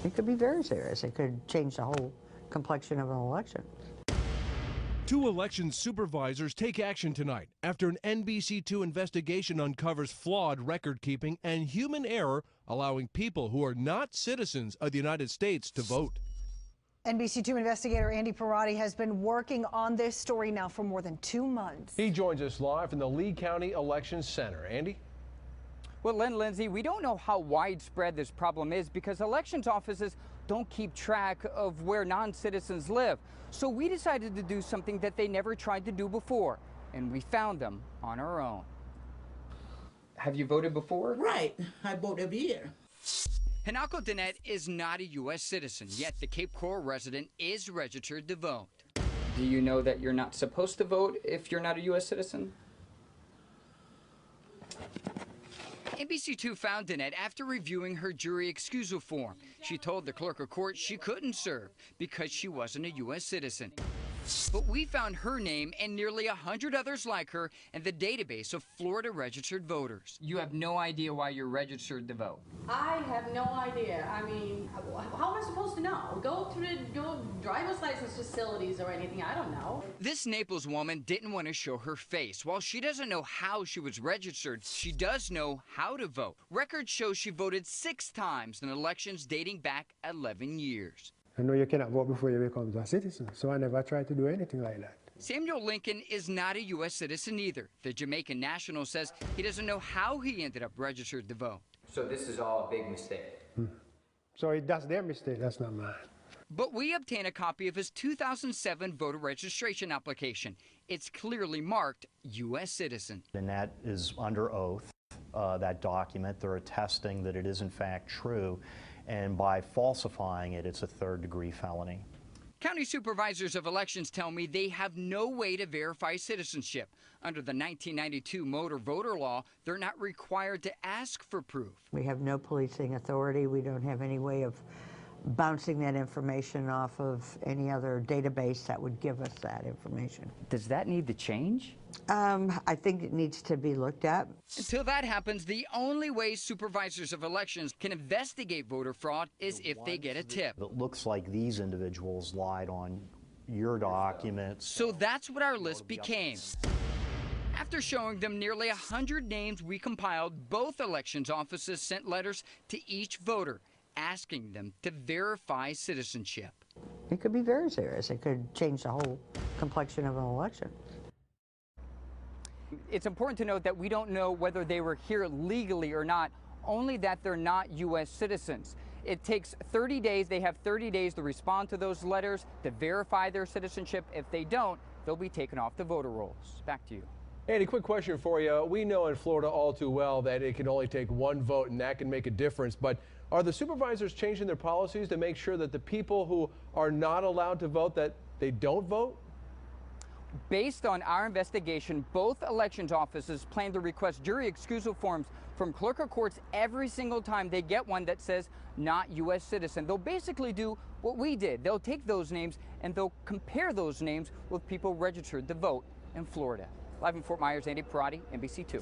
It could be very serious. It could change the whole complexion of an election. 2 election supervisors take action tonight after an NBC2 investigation uncovers flawed record-keeping and human error allowing people who are not citizens of the United States to vote. NBC2 investigator Andy Parati has been working on this story now for more than 2 months. He joins us live from the Lee County Election Center. Andy? Well, Lindsay, we don't know how widespread this problem is because elections offices don't keep track of where non-citizens live. So we decided to do something that they never tried to do before, and we found them on our own. Have you voted before? Right. I vote every year. Hanako Danette is not a U.S. citizen, yet the Cape Coral resident is registered to vote. Do you know that you're not supposed to vote if you're not a U.S. citizen? NBC2 found Danette after reviewing her jury excusal form. She told the clerk of court she couldn't serve because she wasn't a U.S. citizen. But we found her name and nearly 100 others like her in the database of Florida registered voters. You have no idea why you're registered to vote? I have no idea. I mean, how am I supposed to know? Go driver's license facilities or anything, I don't know. This Naples woman didn't want to show her face. While she doesn't know how she was registered, she does know how to vote. Records show she voted 6 times in elections dating back 11 years. I know you cannot vote before you become a citizen, so I never tried to do anything like that. Samuel Lincoln is not a U.S. citizen either. The Jamaican national says he doesn't know how he ended up registered to vote. So this is all a big mistake. So that's their mistake, that's not mine. But we obtained a copy of his 2007 voter registration application. It's clearly marked U.S. citizen. And that is under oath, that document. They're attesting that it is in fact true. And by falsifying it, it's a 3rd-degree felony. County supervisors of elections tell me they have no way to verify citizenship. Under the 1992 motor voter law, they're not required to ask for proof. We have no policing authority. We don't have any way of bouncing that information off of any other database that would give us that information. Does that need to change? I think it needs to be looked at. Until that happens, the only way supervisors of elections can investigate voter fraud is if they get a tip. It looks like these individuals lied on your documents. So that's what our list became. After showing them nearly 100 names we compiled, both elections offices sent letters to each voter asking them to verify citizenship. It could be very serious. It could change the whole complexion of an election. It's important to note that we don't know whether they were here legally or not, only that they're not U.S. citizens. It takes 30 days. They have 30 days to respond to those letters to verify their citizenship. If they don't, they'll be taken off the voter rolls. Back to you. Andy, quick question for you. We know in Florida all too well that it can only take one vote and that can make a difference. But are the supervisors changing their policies to make sure that the people who are not allowed to vote, that they don't vote? Based on our investigation, both elections offices plan to request jury excusal forms from clerk of courts every single time they get one that says not U.S. citizen. They'll basically do what we did. They'll take those names and they'll compare those names with people registered to vote in Florida. Live in Fort Myers, Andy Parati, NBC2.